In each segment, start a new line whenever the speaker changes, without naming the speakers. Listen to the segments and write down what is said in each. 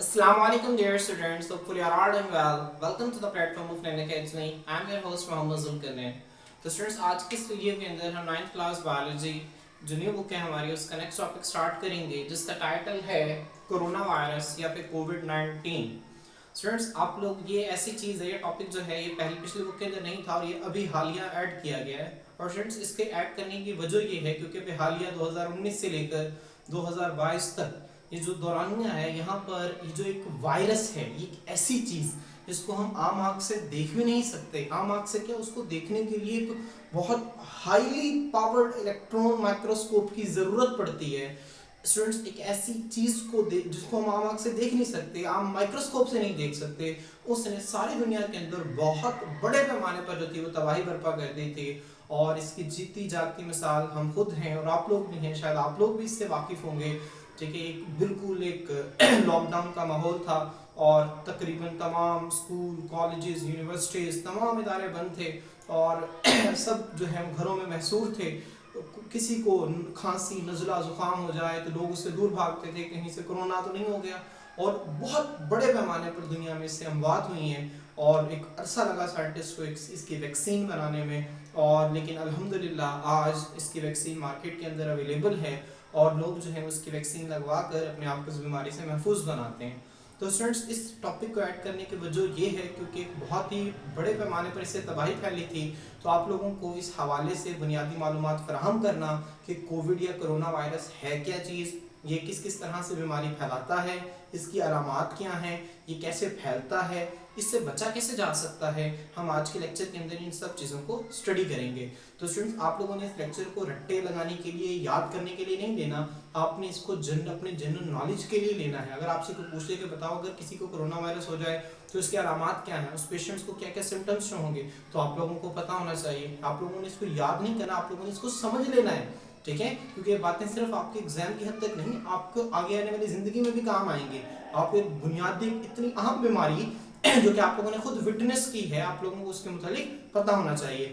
Assalamualaikum dear students, hopefully you are all doing well. Welcome to the platform of Learning Academy. I am your host Mohammad Zulkarnain. तो students आज की इस video के अंदर हम 9th class biology जो new book है हमारी उसका नेक्स्ट टॉपिक स्टार्ट करेंगे जिसका टाइटल है कोरोना वायरस या फिर कोविड-19। स्टूडेंट्स आप लोग ये ऐसी चीज़ है, ये टॉपिक जो है ये पहली पिछली बुक के अंदर नहीं था और ये अभी हालिया ऐड किया गया है। और स्टूडेंट्स इसके ऐड करने की वजह ये है क्योंकि अभी हालिया 2019 से लेकर 2022 तक ये जो दौरानिया है यहाँ पर ये जो एक वायरस है, ये एक ऐसी चीज़ जिसको हम आम आँख से देख भी नहीं सकते। आम आँख से क्या, उसको देखने के लिए एक बहुत हाईली पावर्ड इलेक्ट्रॉन माइक्रोस्कोप की ज़रूरत पड़ती है। स्टूडेंट्स एक ऐसी चीज़ को जिसको हम आम आँख से देख नहीं सकते, आम माइक्रोस्कोप से नहीं देख सकते, उसने सारी दुनिया के अंदर बहुत बड़े पैमाने पर जो थी वो तबाही बर्पा कर दी थी। और इसकी जीती जागती मिसाल हम खुद हैं और आप लोग भी हैं, शायद आप लोग भी इससे वाकिफ़ होंगे। ठीक है, एक बिल्कुल एक लॉकडाउन का माहौल था और तकरीबन तमाम स्कूल, कॉलेजेस, यूनिवर्सिटीज़, तमाम इदारे बंद थे और सब जो है घरों में महसूर थे। किसी को खांसी, नज़ला, ज़ुकाम हो जाए तो लोग उससे दूर भागते थे, कहीं से कोरोना तो नहीं हो गया। और बहुत बड़े पैमाने पर दुनिया में इससे अमवात हुई हैं और एक अरसा लगा साइंटिस्ट को इसकी वैक्सीन बनाने में। और लेकिन अल्हम्दुलिल्लाह आज इसकी वैक्सीन मार्केट के अंदर अवेलेबल है और लोग जो है उसकी वैक्सीन लगवा कर अपने आप को इस बीमारी से महफूज बनाते हैं। तो स्टूडेंट्स इस टॉपिक को ऐड करने की वजह ये है क्योंकि एक बहुत ही बड़े पैमाने पर इससे तबाही फैली थी। तो आप लोगों को इस हवाले से बुनियादी मालूमात फराहम करना कि कोविड या कोरोना वायरस है क्या चीज़, ये किस किस तरह से बीमारी फैलाता है, इसकी अलामात क्या हैं, ये कैसे फैलता है, इससे बचा कैसे जा सकता है, हम आज के लेक्चर के अंदर इन सब चीज़ों को स्टडी करेंगे। तो स्टूडेंट्स आप लोगों ने इस लेक्चर को रट्टे लगाने के लिए, याद करने के लिए नहीं लेना, आपने इसको अपने जनरल नॉलेज के लिए लेना है। अगर आपसे कोई पूछ ले कि बताओ अगर किसी को कोरोना वायरस हो जाए तो इसके अलामात क्या हैं, उस पेशेंट्स को क्या क्या सिम्टम्स होंगे, तो आप लोगों को पता होना चाहिए। आप लोगों ने इसको याद नहीं करना, आप लोगों ने इसको समझ लेना है। ठीक है, क्योंकि ये बातें सिर्फ आपके एग्जाम की हद तक नहीं, आपको आगे आने वाली जिंदगी में भी काम आएंगे। आपको एक बुनियादी इतनी अहम बीमारी जो कि आप लोगों ने खुद विटनेस की है, आप लोगों को उसके मुतालिक पता होना चाहिए।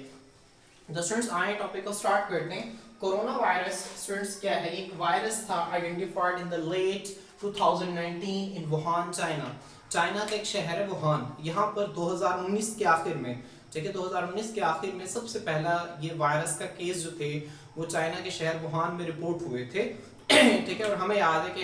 तो स्टूडेंट्स आए टॉपिक को स्टार्ट करते हैं। कोरोना वायरस स्टूडेंट्स क्या है, एक वायरस था identified in the late 2019 in Wuhan, China का एक शहर है वुहान। यहाँ पर 2019 के आखिर में, ठीक है, 2019 के आखिर में सबसे पहला ये वायरस का केस जो थे वो चाइना के शहर वुहान में रिपोर्ट हुए थे। ठीक है, और हमें याद है कि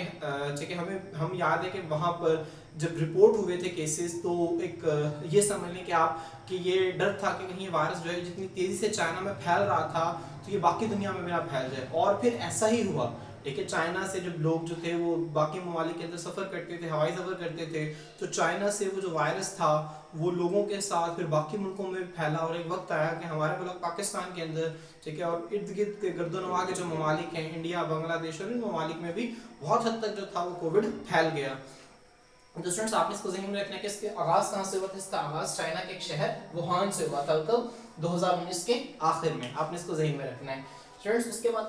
ठीक है, हम याद है कि वहाँ पर जब रिपोर्ट हुए थे केसेस तो एक ये समझ लें कि आप कि ये डर था कि कहीं ये वायरस जो है जितनी तेज़ी से चाइना में फैल रहा था तो ये बाकी दुनिया में भी ना फैल जाए। और फिर ऐसा ही हुआ। ठीक है, चाइना से जब लोग जो थे वो बाकी ममालिक के अंदर सफ़र करते थे, हवाई सफ़र करते थे, तो चाइना से वो जो वायरस था वो लोगों के साथ फिर बाकी मुल्कों में फैला। और एक वक्त आया कि हमारे मुल्क पाकिस्तान के अंदर, ठीक है, और इर्द गिर्द के गर्दनवा के जो ममालिक हैं, इंडिया, बांग्लादेश और इन ममालिक में भी बहुत हद तक जो था वो कोविड फैल गया। तो स्टूडेंट्स आपने इसको ज़हन में रखना है कि इसके आगाज़ कहाँ से हुआ था। इसका आगाज़ चाइना के एक शहर वुहान से हुआ था, कब, 2019 के आखिर में। आपने इसको ज़हन में रखना है स्टूडेंट्स। उसके बाद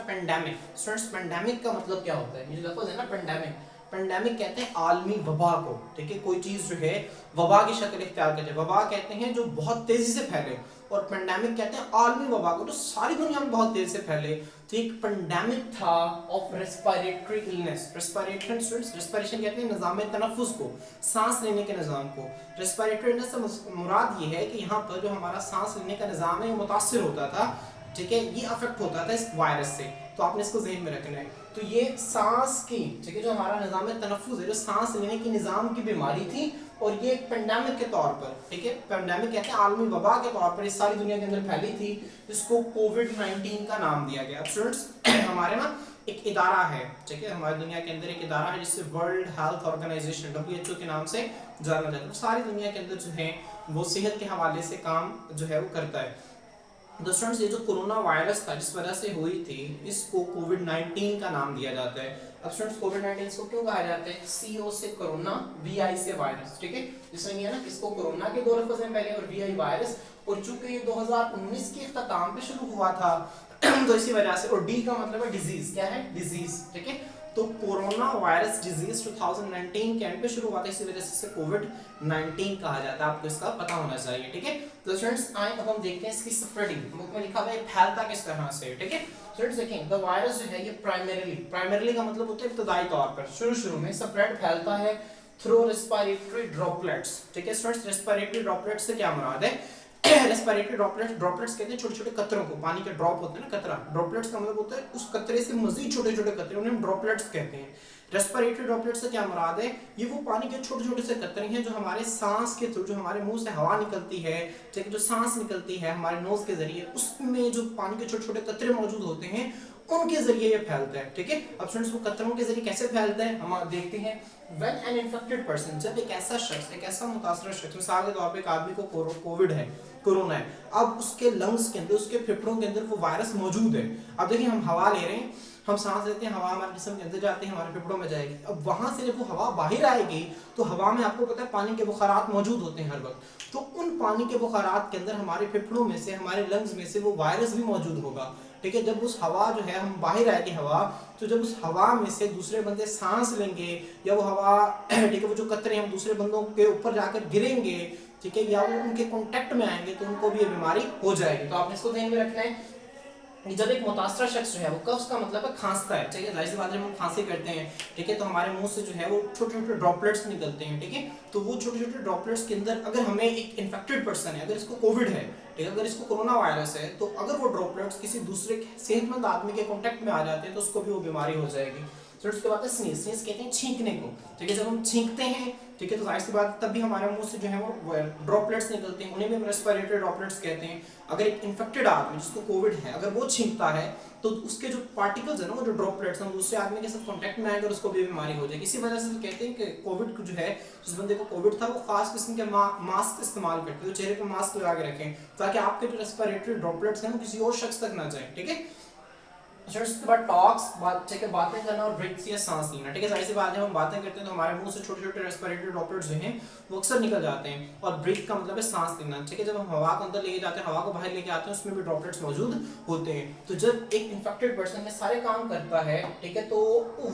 पेंडेमिक। स्टूडेंट्स पेंडेमिक का मतलब क्या होता है, ये जो लफ्ज़ है ना पेंडेमिक, पेंडेमिक कहते हैं आलमी वबा को। ठीक है, कोई चीज़ जो है वबा की शक्ल इख्तियार करते हैं। वबा कहते हैं जो बहुत तेज़ी से फैले और पेंडेमिक कहते हैं आलमी वबा को, तो सारी दुनिया में बहुत तेज़ी से फैले। तो एक पेंडेमिक था of respiratory illness. Respiratory students, respiration कहते हैं निज़ाम तनफ्फुस को, सांस लेने के निज़ाम को। रेस्पिरेटरी इलनेस से मुराद ये है कि यहाँ पर जो हमारा सांस लेने का निज़ाम है ये मुतासिर होता था। ठीक है, ये अफेक्ट होता था इस वायरस से, तो आपने इसको ज़हन में रखना है। तो ये सांस की, ठीक है, जो हमारा निज़ाम तनफ्फुस है, जो सांस लेने के निज़ाम की बीमारी थी और ये एक पेंडेमिक के तौर पर, ठीक है, पेंडेमिक कहते हैं आलमी वबा के तौर पर इस सारी दुनिया के अंदर फैली थी। इसको कोविड-19 का नाम दिया गया। स्टूडेंट्स हमारे ना एक इदारा है, ठीक है, हमारी दुनिया के अंदर एक इदारा है जिससे वर्ल्ड हेल्थ ऑर्गेनाइजेशन WHO के नाम से जाना जाता है। सारी दुनिया के अंदर जो है वो सेहत के हवाले से काम जो है वो करता है। तो स्टूडेंट्स ये जो कोरोना वायरस था जिस वजह से हुई थी, इसको कोविड-19 का नाम दिया जाता है। अब स्टूडेंट्स कोविड-19 को क्यों कहा जाता है, CO से कोरोना, VI से वायरस। ठीक है, जिसमें ये है ना, इसको कोरोना के दो लफ्ज़ हैं पहले और VI वायरस, और चूंकि ये 2019 के इख्तिताम पे शुरू हुआ था तो इसी वजह से, और डी का मतलब है डिजीज, क्या है डिजीज, ठीक है। तो कोरोना वायरस डिजीज 2019 के एंड पे शुरू हुआ था, इसी वजह से इसे कोविड-19 कहा जाता है, आपको इसका पता होना चाहिए, ठीक है। तो स्टूडेंट्स आए अब हम देखते हैं इसकी स्प्रेडिंग, बुक में लिखा हुआ है फैलता किस तरह से, ठीक है। स्टूडेंट्स देखें द वायरस जो है ये प्राइमरीली का मतलब होता है इब्तदाई तौर पर, शुरू में स्प्रेड फैलता है थ्रू रेस्पिरेटरी ड्रॉपलेट्स, ठीक है। स्टूडेंट्स रेस्पिरेटरी ड्रॉपलेट्स से क्या मुराद है? रेस्पिरेटरी ड्रॉपलेट्स कहते हैं छोटे छोटे कतरों को, पानी के ड्रॉप होते हैं ना कतरा, ड्रॉपलेट्स का मतलब होता है उस कतरे से मजीद छोटे छोटे कतरे, उन्हें हम ड्रॉपलेट्स कहते हैं। रेस्पिरेटरी ड्रॉपलेट्स से क्या मुराद है? ये वो पानी के छोटे छोटे से कतरे हैं जो हमारे सांस के थ्रू, जो हमारे मुंह से हवा निकलती है, ठीक है, जो सांस निकलती है हमारे नोज के जरिए, उसमें जो पानी के छोटे छोटे कतरे मौजूद होते हैं उनके जरिए ये फैलता है, ठीक है। अब स्टूडेंट्स वो कतरों के जरिए कैसे फैलता है हम देखते हैं। When an infected person, जब एक ऐसा शख्स, एक ऐसा मुतासर शख्स, मिसाल के तौर पे एक आदमी को कोविड है, कोरोना है, अब उसके लंग्स के अंदर, उसके फेफड़ों के अंदर वो वायरस मौजूद है। अब देखिए हम हवा ले रहे हैं, हम सांस लेते हैं, हवा हमारे जिस्म के अंदर जाती है, हमारे फेफड़ों में जाएगी। अब वहां से जब वो हवा बाहर आएगी तो हवा में आपको पता है पानी के बुखारात मौजूद होते हैं हर वक्त, तो उन पानी के बुखारात के अंदर हमारे फेफड़ों में से, हमारे लंग्स में से वो वायरस भी मौजूद होगा, ठीक है। जब उस हवा जो है हम बाहर आएगी हवा, तो जब उस हवा में से दूसरे बंदे सांस लेंगे या वो हवा ठीक है वो जो कतरे हम दूसरे बंदों के ऊपर जाकर गिरेंगे, ठीक है, या वो उनके कांटेक्ट में आएंगे तो उनको भी ये बीमारी हो जाएगी। तो आपने इसको ध्यान में रखना है। जब एक मुतासरा शख्स जो है वो कफ्स का मतलब है खांसता है, ठीक है, जाहिर सी बात है हम खांसी करते हैं, ठीक है, तो हमारे मुंह से जो है वो छोटे छोटे ड्रॉपलेट्स निकलते हैं, ठीक है। तो वो छोटे छोटे ड्रॉपलेट्स के अंदर अगर हमें एक इन्फेक्टेड पर्सन है, अगर इसको कोविड है, ठीक है, अगर इसको कोरोना वायरस है, तो अगर वो ड्रॉपलेट्स किसी दूसरे सेहतमंद आदमी के कांटेक्ट में आ जाते हैं तो उसको भी वो बीमारी हो जाएगी। फिर उसके बाद स्नीज कहते हैं छींकने को, ठीक है, जब हम छींकते हैं, ठीक है, तो जाहिर सी बात तब भी हमारे मुंह से जो है वो ड्रॉपलेट्स निकलते हैं, उन्हें भी हम रेस्पिरेटरी ड्रॉपलेट्स कहते हैं। अगर एक इन्फेक्टेड आदमी जिसको कोविड है अगर वो छींकता है तो उसके जो पार्टिकल्स है ना, वो जो ड्रॉपलेट्स हैं दूसरे आदमी के साथ कांटेक्ट में आएंगे और उसको भी बीमारी हो जाएगी। इसी वजह से कहते हैं कि कोविड जो है, जिस बंदे को कोविड था वो खास किस्म के मास्क इस्तेमाल करते हैं, चेहरे पर मास्क लगा के रखें ताकि आपके जो रेस्पिरेटरी ड्रॉपलेट्स हैं वो किसी और शख्स तक ना जाए, ठीक है। उसके बाद टॉक्स, ठीक है, बातें करना और ब्रीथ या सांस लेना, ठीक है, जाहिर सी बात है हम बातें करते हैं तो हमारे मुंह से छोटे छोटे रेस्पिरेटरी ड्रॉपलेट्स जो हैं वो अक्सर निकल जाते हैं, और ब्रीथ का मतलब है सांस लेना, ठीक है, जब हम हवा को अंदर लेके जाते हैं, हवा को बाहर लेके आते हैं, उसमें भी ड्रॉपलेट्स मौजूद होते हैं। तो जब एक इन्फेक्टेड पर्सन में सारे काम करता है, ठीक है, तो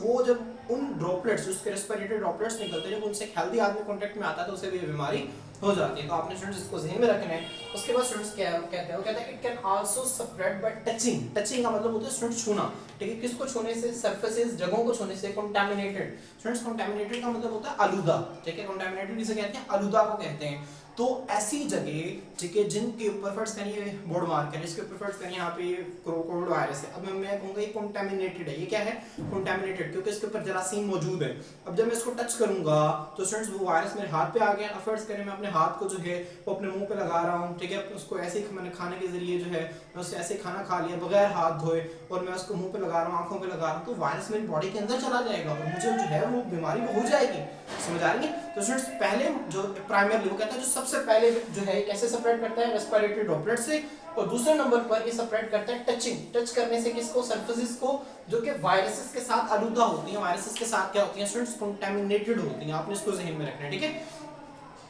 वो जब उन ड्रॉपलेट्स, उसके रेस्पिरेटरी ड्रॉपलेट्स निकलते हैं, जब उनसे एक हेल्दी आदमी कांटेक्ट में आता है तो उसे भी बीमारी हो जाती है। तो आपने स्टूडेंट्स इसको ध्यान में रखना है। उसके बाद स्टूडेंट्स क्या कहते हैं, वो कहते हैं it can also spread by touching. Touching का मतलब होता है स्टूडेंट्स छूना, ठीक है, किसको छूने से? सरफेसेस, जगहों को छूने से। कंटामिनेटेड, स्टूडेंट्स कंटामिनेटेड का मतलब होता है आलूदा, ठीक है, कंटामिनेटेड किसे कहते हैं? आलूदा को कहते हैं। तो ऐसी जगह, ठीक है, जिनके ऊपर फर्स्ट करिए बोर्ड मार्क करें, इसके ऊपर फर्स्ट करिए यहाँ पे कोविड वायरस है, अब मैं कहूँगा ये कंटामिनेटेड है, ये क्या है? कंटामिनेटेड, क्योंकि इसके ऊपर जरासीम मौजूद है। अब जब मैं इसको टच करूंगा तो स्टूडेंट्स वो वायरस मेरे हाथ पे आ गया। अब फर्स्ट करें मैं अपने हाथ को जो है वो अपने मुंह पे लगा रहा हूँ, ठीक है, उसको ऐसे ही मैंने खाने के जरिए जो है मैं उससे ऐसे खाना खा लिया बगैर हाथ धोए और मैं उसको मुंह पे लगा रहा हूँ, आंखों पे लगा रहा हूँ, तो वायरस मेरी बॉडी के अंदर चला जाएगा और मुझे जो है वो बीमारी हो जाएगी। समझ आ रही है? तो स्टूडेंट्स पहले जो प्राइमरी वो कहता है जो सबसे पहले जो है कैसे स्प्रेड करता है? रेस्पिरेटरी ड्रॉपलेट से। और दूसरे नंबर पर ये स्प्रेड करता है टचिंग, टच करने से किसको? सरफेसेस को, जो कि वायरसेस के साथ आलूदा होती हैं। वायरसेस के साथ क्या होती हैं स्टूडेंट्स? कंटामिनेटेड होती हैं। आपने इसको ज़हन में रखना है, ठीक है।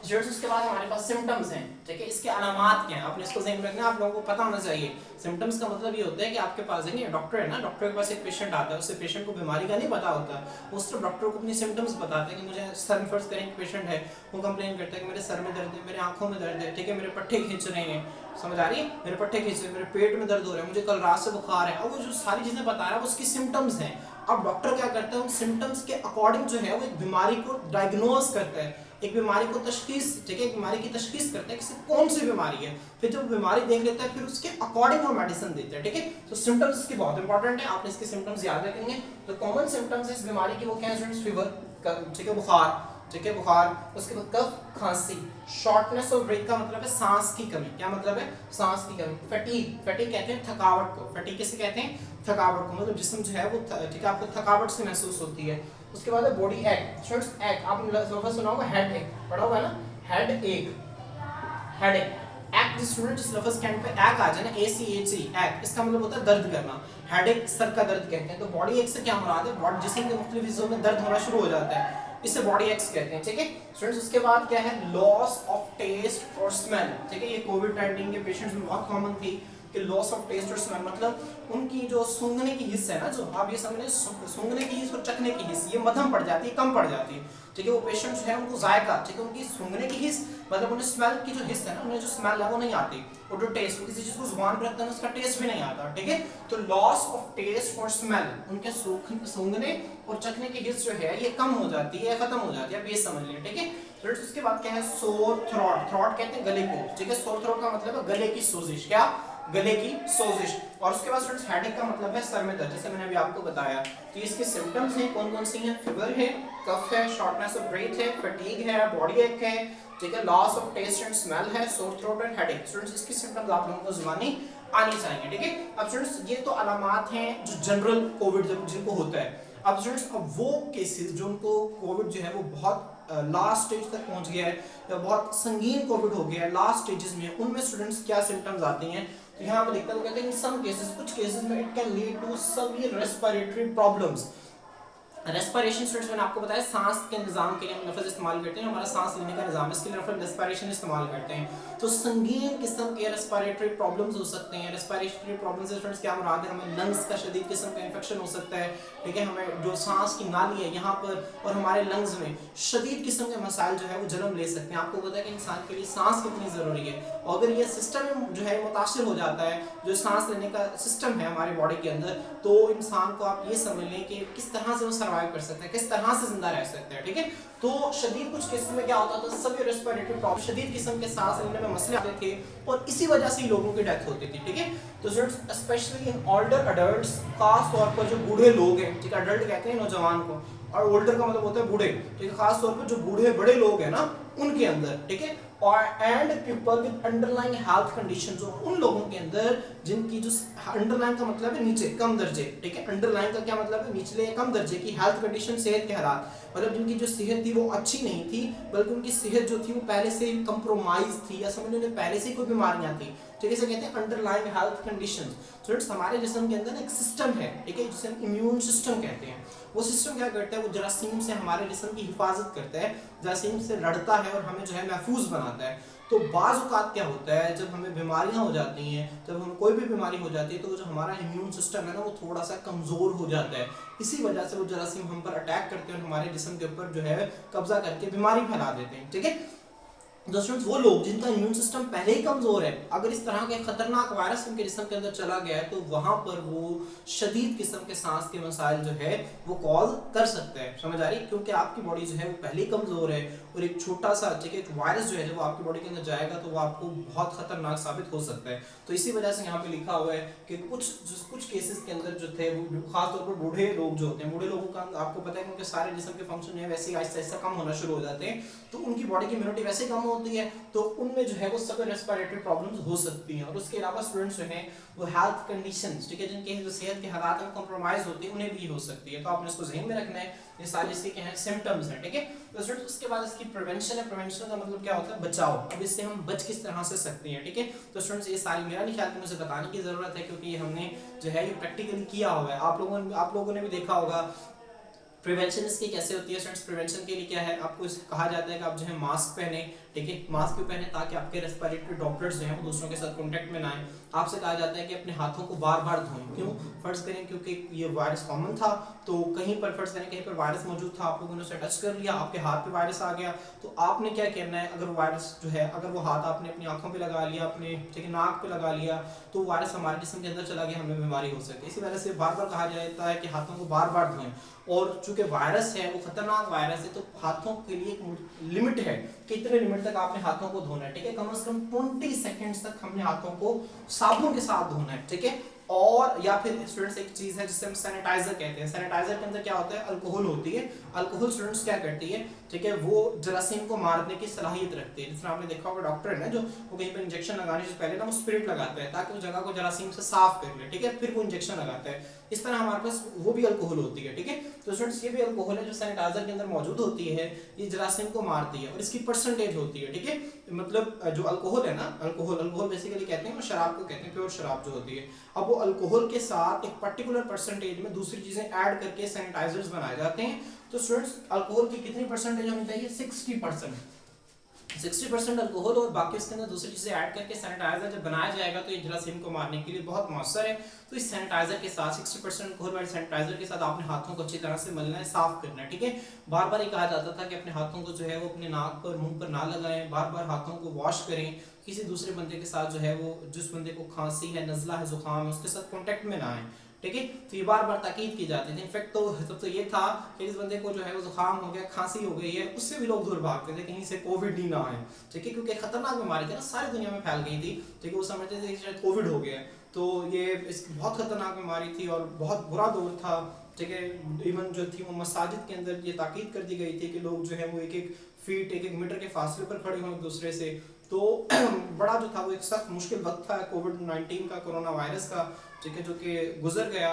स्टूडेंट्स उसके बाद हमारे पास सिम्टम्स हैं, ठीक है, इसके अलामात क्या हैं आपने इसको ज़हन में रखना है, आप लोगों को पता होना चाहिए। सिम्टम्स का मतलब ये होता है कि आपके पास देखिए डॉक्टर है ना, डॉक्टर के पास एक पेशेंट आता है, उससे पेशेंट को बीमारी का नहीं पता होता, वो सिर्फ डॉक्टर को अपनी सिम्टम्स बताते हैं कि मुझे सर में फर्स्ट करें पेशेंट है, वो कंप्लेन करता है कि मेरे सर में दर्द है, मेरे आंखों में दर्द है, ठीक है, मेरे पट्टे खींच रहे हैं, समझ आ रही है, मेरे पट्टे खींच रहे हैं, मेरे पेट में दर्द हो रहा है, मुझे कल रात से बुखार है। अब वो जो सारी चीज़ें बता रहा है वो उसकी सिम्टम्स हैं। अब डॉक्टर क्या करता है? उन सिम्टम्स के अकॉर्डिंग जो है वो एक बीमारी को डायग्नोज करता है, एक बीमारी को तशखीस, ठीक है, एक बीमारी की तशखीस करता है कि कौन सी बीमारी है। फिर जब बीमारी देख लेता है फिर उसके अकॉर्डिंग वो मेडिसिन देता है, ठीक है। तो सिम्टम्स इसके बहुत इंपॉर्टेंट है, आपने इसके सिम्टम्स याद रखेंगे। तो कॉमन सिम्टम्स इस बीमारी की वो क्या है स्टूडेंट्स? फीवर, ठीक है, बुखार, ठीक है, बुखार, उसके बाद कफ, खांसी, शॉर्टनेस ऑफ ब्रेथ का मतलब है सांस की कमी। क्या मतलब है? सांस की कमी। फटीग, फटीग कहते हैं थकावट को, फटीग किसे कहते हैं? थकावट को, मतलब जिस्म जो है वो ठीक है आपको थकावट से महसूस होती है। उसके बाद है बॉडी एक, स्टूडेंट्स एक, आपने लफ्ज़ सुना होगा हेड एक, पढ़ा हुआ है ना, हेड एक, हेड एक, एक जिस स्टूडेंट जिस लफ्ज़ के एंड पे एक आ जाए ना, ACHE, एक, इसका मतलब होता है दर्द करना। हेड एक सर का दर्द कहते हैं। तो बॉडी एक से क्या मुराद है? बॉडी जिस्म के मुख्तलिफ हिस्सों में दर्द होना शुरू हो जाता है। इसे बॉडी एक्स कहते हैं, ठीक है स्टूडेंट्स। उसके बाद क्या है, लॉस ऑफ टेस्ट और स्मेल, ठीक है। ये कोविड-19 के पेशेंट्स में बहुत कॉमन थी कि लॉस ऑफ टेस्ट और स्मेल, मतलब उनकी जो सूंघने की हिस्स है ना, जो आप ये समझे सूंघने की हिस्स और चखने की हिस्स, ये मध्यम पड़ जाती है, कम पड़ जाती है, ठीक है। वो पेशेंट जो है उनको जायका, ठीक है, उनकी सूंघने की हिस्स मतलब उन्हें स्मेल की जो हिस्स है ना, उन्हें जो स्मेल है वो नहीं आती, और जो टेस्ट, वो किसी चीज को जुबान पर रखते हैं उसका टेस्ट भी नहीं आता, ठीक है। तो लॉस ऑफ टेस्ट और स्मेल, उनके सूंघने और चखने की हिस्स जो है ये कम हो जाती है, खत्म हो जाती है, आप ये समझ लें, ठीक है। फ्रेंड्स उसके बाद क्या है, सोर थ्रोट, थ्रोट कहते हैं गले को, ठीक है। सोर थ्रोट का मतलब है गले की सोजिश, क्या, गले की सोजिश। और उसके बाद स्टूडेंट्स हेडेक का मतलब है सर में दर्द, जैसे मैंने अभी आपको बताया। तो इसके सिम्टम्स हैं कौन कौन सी हैं, फीवर है, कफ है, शॉर्टनेस ऑफ ब्रेथ है, फटीग है, बॉडी एक है, ठीक है, loss of taste and smell है, sore throat and headache. Students इसकी सिम्टम्स आप लोगों को जुबानी आनी चाहिए, ठीक है। अब स्टूडेंट्स ये तो अलामात हैं जो जनरल कोविड जिनको होता है। अब स्टूडेंट्स अब वो केसेस जो उनको कोविड जो है वो बहुत लास्ट स्टेज तक पहुंच गया है या बहुत संगीन कोविड हो गया है, लास्ट स्टेजेस में, उनमें स्टूडेंट्स क्या सिम्टम्स आती हैं। तो यहाँ पे लिखता है, कहते हैं इन सम केसेस, कुछ केसेस में it can lead to severe respiratory problems. Respiration students मैंने आपको बताया सांस के निजाम के लिए हम लफ्ज इस्तेमाल करते हैं, हमारा सांस लेने का निजाम, इसके लिए लफ्ज रेस्पिरेशन इस्तेमाल करते हैं। तो संगीन किस्म के रेस्पिरेटरी प्रॉब्लम्स हो सकते हैं। रेस्पिरेटरी प्रॉब्लम्स से स्टूडेंट्स क्या मुराद है, हमें लंग्स का शदीद किस्म का इंफेक्शन हो सकता है, ठीक है, हमें जो सांस की नाली है यहाँ पर और हमारे लंग्स में शदीद किस्म के मसाइल जो है वो जन्म ले सकते हैं। आपको पता है कि इंसान के लिए सांस कितनी ज़रूरी है, और अगर ये सिस्टम जो है मुतासिर हो जाता है, जो सांस लेने का सिस्टम है हमारी बॉडी के अंदर, तो इंसान को आप ये समझ लें कि किस तरह से वो सर्वाइव कर सकता है, किस तरह से जिंदा रह सकता है, ठीक है। तो शदीद कुछ केसेस में क्या होता था, सभी रेस्पिरेटरी प्रॉब्लम, शदीद किस्म के सांस लेने में मसले आते थे और इसी वजह से ही लोगों की डेथ होती थी, ठीक है। तो students specially in older adults, खास तौर पर जो बूढ़े लोग हैं, ठीक है, अडल्ट कहते हैं नौजवान को, और ओल्डर का मतलब होता है बूढ़े, ठीक है, खास तौर पर जो बूढ़े बड़े लोग हैं ना उनके अंदर, ठीक है। और and people with underlying health condition, जो उन लोगों के अंदर जिनकी जो अंडरलाइन का मतलब है नीचे कम दर्जे, ठीक है, अंडरलाइन का क्या मतलब है, निचले कम दर्जे की हेल्थ कंडीशन, सेहत के हालात, मतलब जिनकी जो सेहत थी वो अच्छी नहीं थी, बल्कि उनकी सेहत जो थी वो पहले से कंप्रोमाइज थी, या समझ लो पहले से कोई बीमारियां थी, ठीक है, इसे कहते हैं अंडरलाइंग हेल्थ कंडीशंस। स्टूडेंट्स हमारे जिस्म के अंदर एक सिस्टम है, ठीक है, जिसे हम इम्यून सिस्टम कहते हैं। वो सिस्टम क्या करता है, वो जरासीम से हमारे जिस्म की हिफाजत करता है, जरासीम से लड़ता है और हमें जो है महफूज बनाता है। तो बाज़ औक़ात क्या होता है, जब हमें बीमारियां हो जाती हैं, जब हमें कोई भी बीमारी हो जाती है, तो जो हमारा इम्यून सिस्टम है ना वो थोड़ा सा कमज़ोर हो जाता है। इसी वजह से वो जरासीम हम पर अटैक करते हैं और हमारे जिस्म के ऊपर जो है कब्जा करके बीमारी फैला देते हैं, ठीक है। स्टूडेंट्स वो लोग जिनका इम्यून सिस्टम पहले ही कमजोर है, अगर इस तरह के खतरनाक वायरस उनके जिस्म के अंदर चला गया है, तो वहां पर वो शदीद किस्म के सांस के मसाइल जो है वो कॉज कर सकते हैं, समझ आ रही, क्योंकि आपकी बॉडी जो है वो पहले ही कमजोर है, और एक छोटा सा, ठीक है, एक वायरस जो है जब आपकी बॉडी के अंदर जाएगा तो वो आपको बहुत खतरनाक साबित हो सकता है। तो इसी वजह से यहाँ पे लिखा हुआ है कि कुछ केसेस के अंदर जो थे वो खासतौर पर बूढ़े लोग जो होते हैं, बूढ़े लोगों का आपको पता है कि उनके सारे जिस्म के फंक्शन जो है वैसे ही आहिस्ता आहिस्ता कम होना शुरू हो जाते हैं, तो उनकी बॉडी की इम्यूनिटी वैसे कम होती है, तो उनमें जो है वो सब रेस्पिरेटरी प्रॉब्लम्स हो सकती हैं। और उसके अलावा स्टूडेंट्स जो हैं वो हेल्थ कंडीशंस, ठीक है, जिनके जो सेहत के हालात में कॉम्प्रोमाइज होती है, उन्हें भी हो सकती है। तो आपने इसको ज़हन में रखना है, ये सारे इसके क्या हैं, सिम्टम्स हैं, ठीक है। तो स्टूडेंट्स उसके बाद इसकी प्रिवेंशन है, प्रिवेंशन का मतलब क्या होता है, बचाव। अब इससे हम बच किस तरह से सकते हैं, ठीक है। तो स्टूडेंट्स ये सारी मेरा नहीं ख्याल कि मुझे बताने की ज़रूरत है, क्योंकि हमने जो है ये प्रैक्टिकली किया हुआ है, आप लोगों ने भी देखा होगा। प्रिवेंशन इसकी कैसे होती है स्टूडेंट्स, प्रिवेंशन के लिए क्या है, आपको कहा जाता है कि आप जो है मास्क पहने, ठीक है, मास्क क्यों पहने, ताकि आपके रेस्पिरेटरी ड्रॉपलेट्स जो हैं वो दूसरों के साथ कांटेक्ट में ना आए। आपसे कहा जाता है कि अपने हाथों को बार बार धोएं, क्यों, फर्ज करें क्योंकि ये वायरस कॉमन था, तो कहीं पर फर्ज करें कहीं पर वायरस मौजूद था, आप लोगों ने उसे टच कर लिया, आपके हाथ पे वायरस आ गया, तो आपने क्या करना है, अगर वायरस जो है, अगर वो हाथ आपने अपनी आंखों पे लगा लिया, अपने, ठीक है, नाक पे लगा लिया, तो वायरस हमारे जिस्म के अंदर चला गया, हमें बीमारी हो सकती है। इसी वजह से बार बार कहा जाता है कि हाथों को बार बार धोएं। और चूंकि वायरस है वो खतरनाक वायरस है, तो हाथों के लिए एक लिमिट है कि इतने लिमिट तक आपने हाथों को धोना है, ठीक है, कम से कम 20 सेकंड्स तक हमने हाथों को साबुन के साथ धोना है, ठीक है। और या फिर स्टूडेंट्स एक चीज है जिसे हम सैनिटाइजर कहते हैं, सैनिटाइजर के अंदर क्या होता है, अल्कोहल होती है, अल्कोहल स्टूडेंट्स क्या करती है, ठीक है, वो जरासीम को मारने की सलाहियत रखती है। जिस तरह आपने देखा होगा डॉक्टर है ना, जो वो कहीं पर इंजेक्शन लगाने से पहले ना वो स्पिरिट लगाता है ताकि उस जगह को जरासीम से साफ कर ले, ठीक है, फिर वो इंजेक्शन लगाता है। इस तरह हमारे पास वो भी अल्कोहल होती है, ठीक है। तो स्टूडेंट्स ये भी अल्कोहल है जो सैनिटाइजर के अंदर मौजूद होती है, ये जरासीम को मारती है और इसकी परसेंटेज होती है, ठीक है, मतलब जो अल्कोहल है ना, अल्कोहल बेसिकली कहते हैं, वो शराब को कहते हैं, प्योर शराब जो होती है। अब वो अल्कोहल के साथ एक पर्टिकुलर परसेंटेज में दूसरी चीजें ऐड करके सैनिटाइजर्स बनाए जाते हैं। तो स्टूडेंट्स अल्कोहल की कितनी परसेंटेज होनी चाहिए? 60%। 60% अल्कोहल और बाकी उसके अंदर दूसरी चीजें ऐड करके सैनिटाइजर जब बनाया जाएगा तो ये जरासीम को मारने के लिए बहुत मौसर है। तो इस सैनिटाइजर के साथ 60% अल्कोहल वाले सैनिटाइजर के साथ आपने हाथों को अच्छी तरह से मलना है, साफ करना है, ठीक है। बार बार ये कहा जाता था कि अपने हाथों को जो है वो अपने नाक पर, मुंह पर ना लगाएं, बार बार हाथों को वॉश करें। किसी दूसरे बंदे के साथ जो है वो, जिस बंदे को खांसी है, नजला है, जुकाम है, उसके साथ कॉन्टेक्ट में ना आए, ठीक है। तो ये बार बार ताकीद की जाती थी। इनफैक्ट तो तब तो ये था कि इस बंदे को जो है वो जुकाम हो गया, खांसी हो गई है, उससे भी लोग दूर भागते थे, कहीं से कोविड ही ना आए, ठीक है, क्योंकि खतरनाक बीमारी थी ना, सारी दुनिया में फैल गई थी, ठीक है। वो समझते थे कि शायद कोविड हो गया है। तो ये इस बहुत खतरनाक बीमारी थी और बहुत बुरा दौर था, ठीक है। इवन जो थी वो मसाजिद के अंदर ये ताकीद कर दी गई थी कि लोग जो है वो एक एक फीट, एक एक मीटर के फासले पर खड़े हों एक दूसरे से। तो बड़ा जो था वो एक सख्त मुश्किल वक्त था कोविड-19 का, कोरोना वायरस का, ठीक है, जो कि गुजर गया।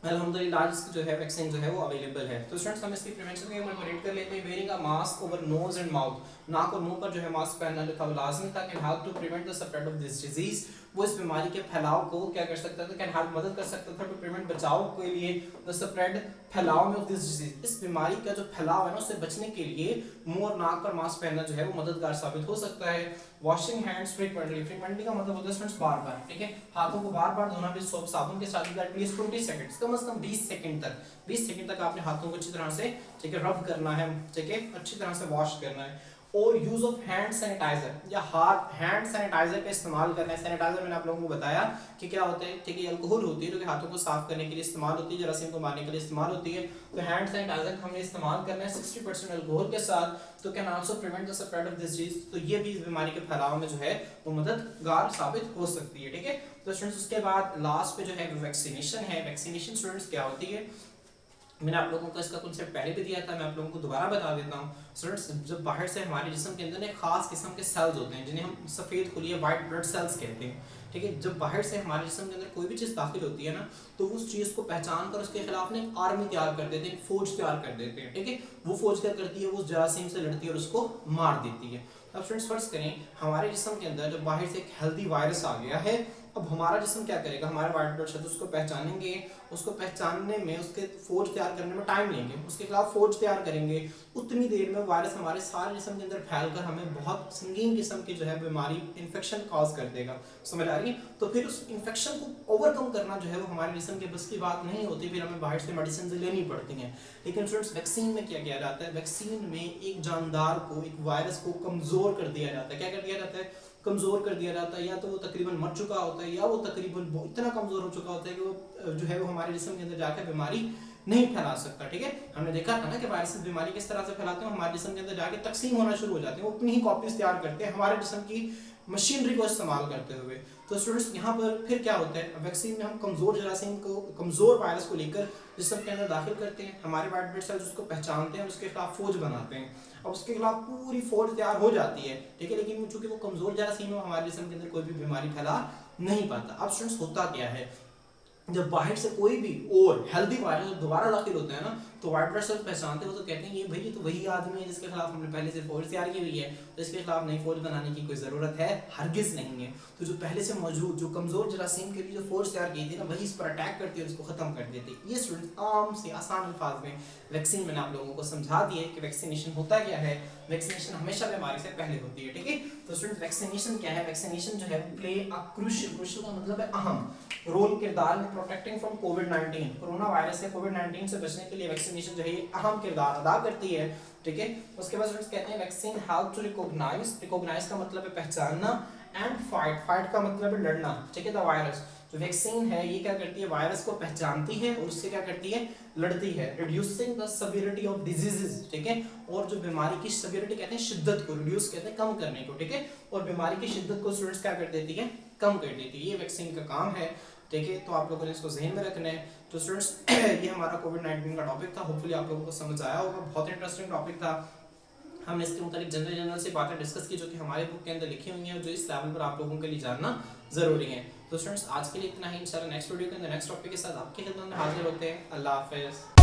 अल्हम्दुलिल्लाह इसकी जो है वैक्सीन जो है वो अवेलेबल है। तो स्टूडेंट्स हम इसकी प्रिवेंशन के ऊपर रेट कर लेते हैं। Wearing a mask over nose and mouth, नाक और मुंह पर जो है मास्क पहनना जो था वो लाजमी था। Can help to prevent the spread of this disease, वो इस बीमारी के फैलाव को क्या कर सकता था? कैन हेल्प, मदद कर सकता था टू प्रिवेंट, बचाव के लिए, द स्प्रेड, फैलाव में, ऑफ दिस डिजीज, इस बीमारी का जो फैलाव है ना उससे बचने के लिए मुंह और नाक पर मास्क पहनना जो है वो मददगार साबित हो सकता है। वॉशिंग हैंड्स फ्रीक्वेंटली, फ्रीक्वेंटली का मतलब होता है स्टूडेंट्स बार बार, ठीक है, हाथों को बार बार धोना भी सोप साबुन के साथ, एटलीस्ट 20 सेकंड्स, कम से कम 20 सेकंड तक, 20 सेकंड तक आपने हाथों को अच्छी तरह से, ठीक है, रब करना है, ठीक है, अच्छी तरह से वॉश करना है। और यूज ऑफ हैंड सैनिटाइजर या हाथ हैंड सैनिटाइजर का इस्तेमाल करना है। सैनिटाइजर मैंने आप लोगों को बताया कि क्या होता है, ठीक है, अल्कोहल होती है जो कि हाथों को साफ करने के लिए इस्तेमाल होती है, जरासीम को मारने के लिए इस्तेमाल होती है। तो हैंड सैनिटाइजर हमने इस्तेमाल करना है 60% अल्कोहल के साथ। तो can also prevent the spread of this disease, तो ये भी इस बीमारी के फैलाव में जो है वो मददगार साबित हो सकती है, ठीक है। तो स्टूडेंट्स उसके बाद लास्ट पे जो है वैक्सीनेशन है। वैक्सीनेशन स्टूडेंट्स क्या होती है, मैंने आप लोगों को इसका कॉन्सेप्ट पहले भी दिया था, मैं आप लोगों को दोबारा बता देता हूँ। स्टूडेंट्स जब बाहर से हमारे जिस्म के अंदर एक खास किस्म के सेल्स होते हैं जिन्हें हम सफ़ेद खुलिया वाइट ब्लड सेल्स कहते हैं, ठीक है। जब बाहर से हमारे जिस्म के अंदर कोई भी चीज़ दाखिल होती है ना, तो उस चीज़ को पहचान कर उसके खिलाफ ना एक आर्मी तैयार कर देते हैं, फौज तैयार कर देते हैं, ठीक है। वो फौज क्या करती है, वो जरासीम से लड़ती है और उसको मार देती है। अब स्टूडेंट्स फर्ज करें हमारे जिस्म के अंदर जब बाहर से एक हेल्दी वायरस आ गया है, अब हमारा जिस्म क्या करेगा, हमारे वाइट ब्लड सेल्स उसको पहचानेंगे, उसको पहचानने में, उसके फौज तैयार करने में टाइम लेंगे, उसके खिलाफ फौज तैयार करेंगे। उतनी देर में वायरस हमारे सारे जिस्म के अंदर फैलकर हमें बहुत संगीन किस्म की जो है बीमारी, इन्फेक्शन कॉज कर देगा, समझ आ रही है। तो फिर उस इन्फेक्शन को ओवरकम करना जो है वो हमारे जिस्म के बस की बात नहीं होती, फिर हमें बाहर से मेडिसिन लेनी पड़ती हैं। लेकिन स्टूडेंट्स वैक्सीन में क्या किया जाता है, वैक्सीन में एक जानदार को, एक वायरस को कमज़ोर कर दिया जाता है। क्या कर दिया जाता है, कमज़ोर कर दिया जाता है, या तो वो तकरीबन मर चुका होता है या वो तकरीबन इतना कमज़ोर हो चुका होता है कि वो जो है वो हमारे जिस्म के अंदर जाकर बीमारी नहीं फैला सकता, ठीक है। हमने देखा था ना कि वायरस बीमारी किस तरह से फैलाते हैं, हमारे जिस्म के अंदर जाके तकसीम होना शुरू हो जाते हैं, वो उतनी ही कॉपीज तैयार करते हैं हमारे जिस्म की मशीनरी को इस्तेमाल करते हुए। तो स्टूडेंट्स यहाँ पर फिर क्या होता है, वैक्सीन में हम कमज़ोर जरासीम को, कमज़ोर वायरस को लेकर जिस्म के अंदर दाखिल करते हैं, हमारे वाइट ब्लड सेल्स उसको पहचानते हैं, उसके खिलाफ फौज बनाते हैं। अब उसके खिलाफ पूरी फौज तैयार हो जाती है, ठीक है, लेकिन चूंकि वो कमज़ोर जरासीम है, हमारे जिस्म के अंदर कोई भी बीमारी फैला नहीं पाता। अब स्टूडेंट्स होता क्या है, जब बाहर से कोई भी और हेल्दी वायरस दोबारा दाखिल होता है ना, तो वाइट ब्लड सेल्स पहचानते हैं, वो तो कहते हैं ये भाई ये तो वही आदमी है जिसके खिलाफ हमने पहले से फौज तैयार की हुई है, तो इसके खिलाफ नई फौज बनाने की कोई ज़रूरत है हरगिज़ नहीं है। तो जो पहले से मौजूद, जो कमज़ोर जरासीम के लिए जो फौज तैयार की थी ना, वही इस पर अटैक करती है और इसको ख़त्म कर देती है। ये स्टूडेंट आम से आसान अल्फाज में वैक्सीन मैंने आप लोगों को समझा दी है कि वैक्सीनेशन होता क्या है। वैक्सीनेशन हमेशा बीमारी से पहले होती है, ठीक है। तो स्टूडेंट वैक्सीनेशन क्या है, वैक्सीनेशन जो है प्ले अ क्रूशियल, क्रूशियल का मतलब है अहम रोल, किरदार में protecting from covid, corona virus से, कोविड-19 से बचने के लिए वैक्सीनेशन जो है ये अहम किरदार अदा करती है, ठीक है। उसके बाद स्टूडेंट्स कहते हैं vaccine help to recognise, recognise का मतलब है पहचानना, एंड फाइट, फाइट का मतलब है लड़ना, ठीक है। द वायरस, जो वैक्सीन है ये क्या करती है, वायरस को पहचानती है और उससे क्या करती है, लड़ती है। Reducing the severity of diseases, ठीक है, और जो बीमारी की सेवेरिटी कहते हैं शिद्दत को, रिड्यूस कहते हैं कम करने को, ठीक है, और बीमारी की शिद्दत को स्टूडेंट्स क्या कर देती है, कम कर देती है। ये वैक्सीन का काम है, ठीक है। तो आप लोगों ने इसको जहन में रखना है। तो स्टूडेंट्स ये हमारा कोविड-19 का टॉपिक था, होपफुली आप लोगों को समझ आया होगा, बहुत इंटरेस्टिंग टॉपिक था। हमने इसके मुताबिक जनरल से बातें डिस्कस की जो कि हमारे बुक के अंदर लिखी हुई हैं और जो इस लेवल पर आप लोगों के लिए जानना ज़रूरी है। तो स्टूडेंट्स आज के लिए इतना ही, इंशाल्लाह नेक्स्ट वीडियो के अंदर नेक्स्ट टॉपिक के साथ आपकी खिदमत में हाजिर होते हैं। अल्लाह हाफिज़।